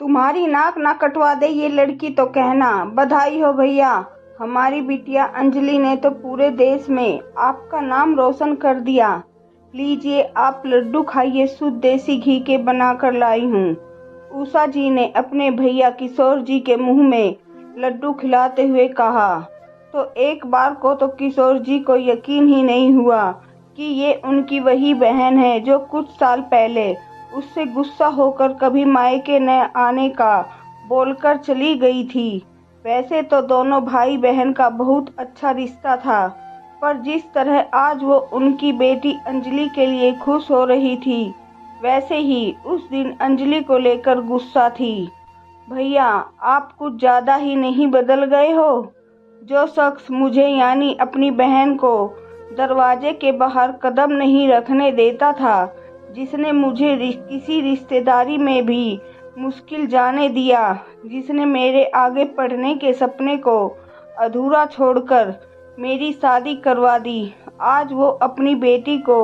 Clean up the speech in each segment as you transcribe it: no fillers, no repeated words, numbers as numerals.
तुम्हारी नाक ना कटवा दे ये लड़की तो कहना। बधाई हो भैया, हमारी बिटिया अंजलि ने तो पूरे देश में आपका नाम रोशन कर दिया। लीजिए आप लड्डू खाइए, शुद्ध देसी घी के बनाकर लाई हूँ। उषा जी ने अपने भैया किशोर जी के मुंह में लड्डू खिलाते हुए कहा। तो एक बार को तो किशोर जी को यकीन ही नहीं हुआ कि ये उनकी वही बहन है जो कुछ साल पहले उससे गुस्सा होकर कभी मायके न आने का बोलकर चली गई थी। वैसे तो दोनों भाई बहन का बहुत अच्छा रिश्ता था, पर जिस तरह आज वो उनकी बेटी अंजलि के लिए खुश हो रही थी, वैसे ही उस दिन अंजलि को लेकर गुस्सा थी। भैया आप कुछ ज़्यादा ही नहीं बदल गए हो? जो शख्स मुझे यानी अपनी बहन को दरवाजे के बाहर कदम नहीं रखने देता था, जिसने मुझे किसी रिश्तेदारी में भी मुश्किल जाने दिया, जिसने मेरे आगे पढ़ने के सपने को अधूरा छोड़कर मेरी शादी करवा दी, आज वो अपनी बेटी को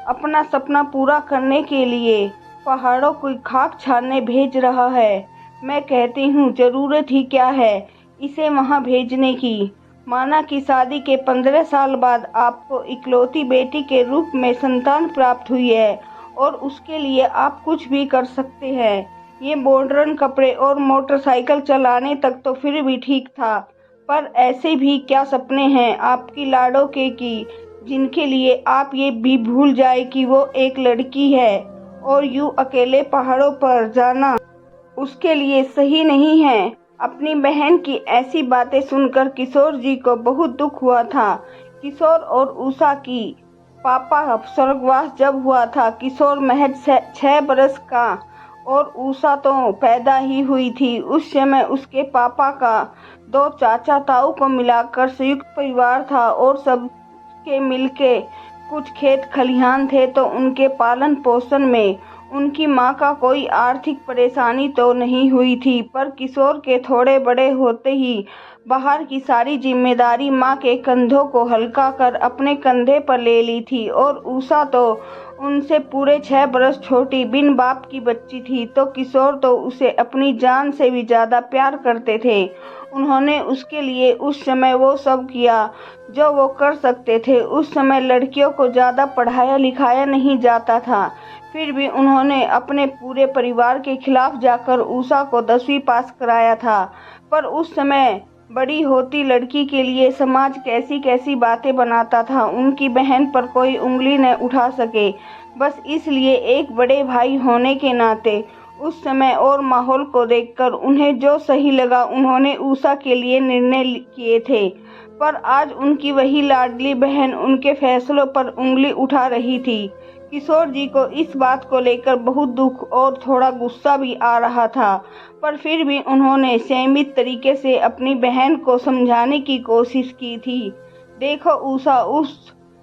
अपना सपना पूरा करने के लिए पहाड़ों की खाक छानने भेज रहा है। मैं कहती हूँ ज़रूरत ही क्या है इसे वहाँ भेजने की। माना कि शादी के 15 साल बाद आपको इकलौती बेटी के रूप में संतान प्राप्त हुई है और उसके लिए आप कुछ भी कर सकते हैं। ये मॉडर्न कपड़े और मोटरसाइकिल चलाने तक तो फिर भी ठीक था, पर ऐसे भी क्या सपने हैं आपकी लाडो के कि जिनके लिए आप ये भी भूल जाए कि वो एक लड़की है और यूं अकेले पहाड़ों पर जाना उसके लिए सही नहीं है। अपनी बहन की ऐसी बातें सुनकर किशोर जी को बहुत दुख हुआ था। किशोर और उषा की पापा स्वर्गवास जब हुआ था, किशोर महज 6 बरस का और उषा तो पैदा ही हुई थी। उस समय उसके पापा का 2 चाचा ताऊ को मिलाकर संयुक्त परिवार था और सबके मिलके कुछ खेत खलिहान थे, तो उनके पालन पोषण में उनकी माँ का कोई आर्थिक परेशानी तो नहीं हुई थी। पर किशोर के थोड़े बड़े होते ही बाहर की सारी जिम्मेदारी माँ के कंधों को हल्का कर अपने कंधे पर ले ली थी और उषा तो उनसे पूरे 6 बरस छोटी बिन बाप की बच्ची थी, तो किशोर तो उसे अपनी जान से भी ज़्यादा प्यार करते थे। उन्होंने उसके लिए उस समय वो सब किया जो वो कर सकते थे। उस समय लड़कियों को ज़्यादा पढ़ाया लिखाया नहीं जाता था, फिर भी उन्होंने अपने पूरे परिवार के खिलाफ जाकर उषा को 10वीं पास कराया था। पर उस समय बड़ी होती लड़की के लिए समाज कैसी कैसी बातें बनाता था, उनकी बहन पर कोई उंगली न उठा सके। बस इसलिए एक बड़े भाई होने के नाते उस समय और माहौल को देखकर उन्हें जो सही लगा उन्होंने उषा के लिए निर्णय किए थे। पर आज उनकी वही लाडली बहन उनके फैसलों पर उंगली उठा रही थी। किशोर जी को इस बात को लेकर बहुत दुख और थोड़ा गुस्सा भी आ रहा था, पर फिर भी उन्होंने संयमित तरीके से अपनी बहन को समझाने की कोशिश की थी। देखो उषा,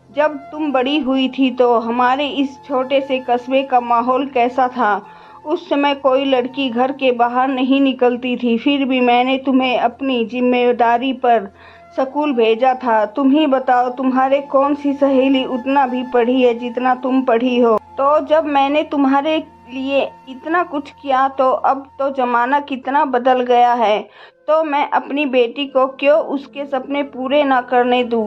जब तुम बड़ी हुई थी तो हमारे इस छोटे से कस्बे का माहौल कैसा था? उस समय कोई लड़की घर के बाहर नहीं निकलती थी, फिर भी मैंने तुम्हें अपनी जिम्मेदारी पर स्कूल भेजा था। तुम ही बताओ, तुम्हारे कौन सी सहेली उतना भी पढ़ी है जितना तुम पढ़ी हो? तो जब मैंने तुम्हारे लिए इतना कुछ किया, तो अब तो जमाना कितना बदल गया है, तो मैं अपनी बेटी को क्यों उसके सपने पूरे ना करने दूं?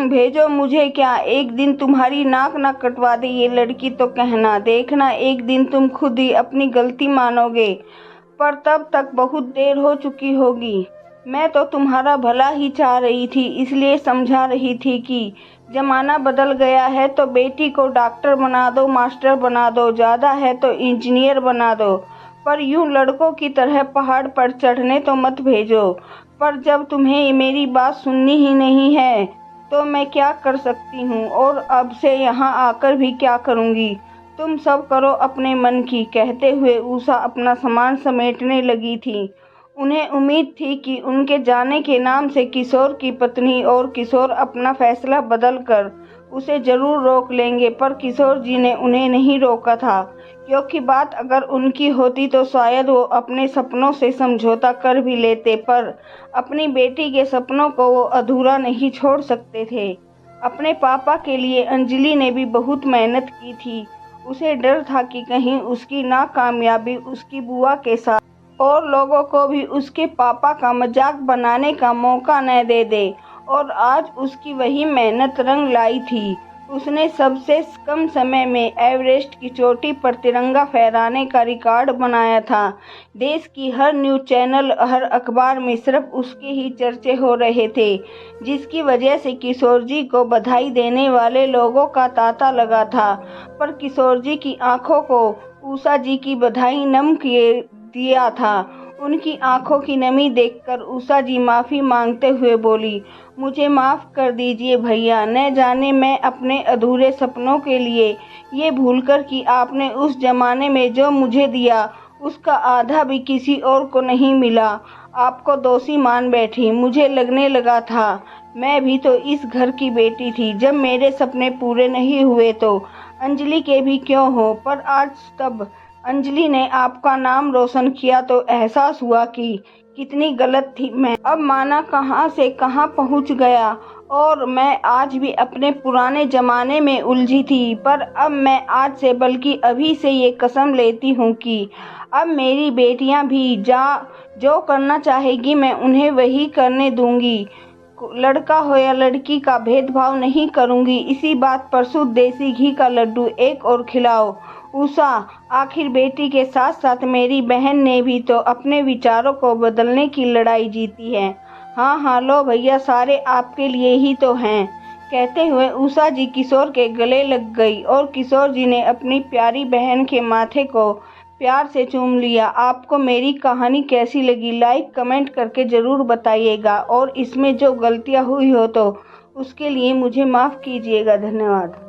भेजो मुझे। क्या एक दिन तुम्हारी नाक ना कटवा दे ये लड़की तो कहना। देखना एक दिन तुम खुद ही अपनी गलती मानोगे, पर तब तक बहुत देर हो चुकी होगी। मैं तो तुम्हारा भला ही चाह रही थी, इसलिए समझा रही थी कि जमाना बदल गया है तो बेटी को डॉक्टर बना दो, मास्टर बना दो, ज़्यादा है तो इंजीनियर बना दो, पर यूं लड़कों की तरह पहाड़ पर चढ़ने तो मत भेजो। पर जब तुम्हें मेरी बात सुननी ही नहीं है तो मैं क्या कर सकती हूँ, और अब से यहाँ आकर भी क्या करूँगी? तुम सब करो अपने मन की। कहते हुए उषा अपना सामान समेटने लगी थी। उन्हें उम्मीद थी कि उनके जाने के नाम से किशोर की पत्नी और किशोर अपना फैसला बदलकर उसे जरूर रोक लेंगे, पर किशोर जी ने उन्हें नहीं रोका था, क्योंकि बात अगर उनकी होती तो शायद वो अपने सपनों से समझौता कर भी लेते, पर अपनी बेटी के सपनों को वो अधूरा नहीं छोड़ सकते थे। अपने पापा के लिए अंजलि ने भी बहुत मेहनत की थी। उसे डर था कि कहीं उसकी नाकामयाबी उसकी बुआ के साथ और लोगों को भी उसके पापा का मजाक बनाने का मौका न दे दे। और आज उसकी वही मेहनत रंग लाई थी। उसने सबसे कम समय में एवरेस्ट की चोटी पर तिरंगा फहराने का रिकॉर्ड बनाया था। देश की हर न्यूज़ चैनल, हर अखबार में सिर्फ उसके ही चर्चे हो रहे थे, जिसकी वजह से किशोर जी को बधाई देने वाले लोगों का तांता लगा था। पर किशोर जी की आंखों को उषा जी की बधाई नम किए दिया था। उनकी आंखों की नमी देखकर उषा जी माफ़ी मांगते हुए बोली, मुझे माफ़ कर दीजिए भैया, न जाने मैं अपने अधूरे सपनों के लिए ये भूलकर कि आपने उस ज़माने में जो मुझे दिया उसका आधा भी किसी और को नहीं मिला, आपको दोषी मान बैठी। मुझे लगने लगा था मैं भी तो इस घर की बेटी थी। जब मेरे सपने पूरे नहीं हुए तो अंजलि के भी क्यों हो, पर आज तब अंजलि ने आपका नाम रोशन किया तो एहसास हुआ कि कितनी गलत थी मैं। अब माना कहाँ से कहाँ पहुँच गया और मैं आज भी अपने पुराने ज़माने में उलझी थी। पर अब मैं आज से बल्कि अभी से ये कसम लेती हूँ कि अब मेरी बेटियाँ भी जो करना चाहेगी मैं उन्हें वही करने दूँगी। लड़का हो या लड़की का भेदभाव नहीं करूँगी। इसी बात पर शुद्ध देसी घी का लड्डू एक और खिलाओ। उषा, आखिर बेटी के साथ साथ मेरी बहन ने भी तो अपने विचारों को बदलने की लड़ाई जीती है। हाँ हाँ, लो भैया, सारे आपके लिए ही तो हैं। कहते हुए उषा जी किशोर के गले लग गई और किशोर जी ने अपनी प्यारी बहन के माथे को प्यार से चूम लिया। आपको मेरी कहानी कैसी लगी, लाइक कमेंट करके ज़रूर बताइएगा और इसमें जो गलतियाँ हुई हो तो उसके लिए मुझे माफ़ कीजिएगा। धन्यवाद।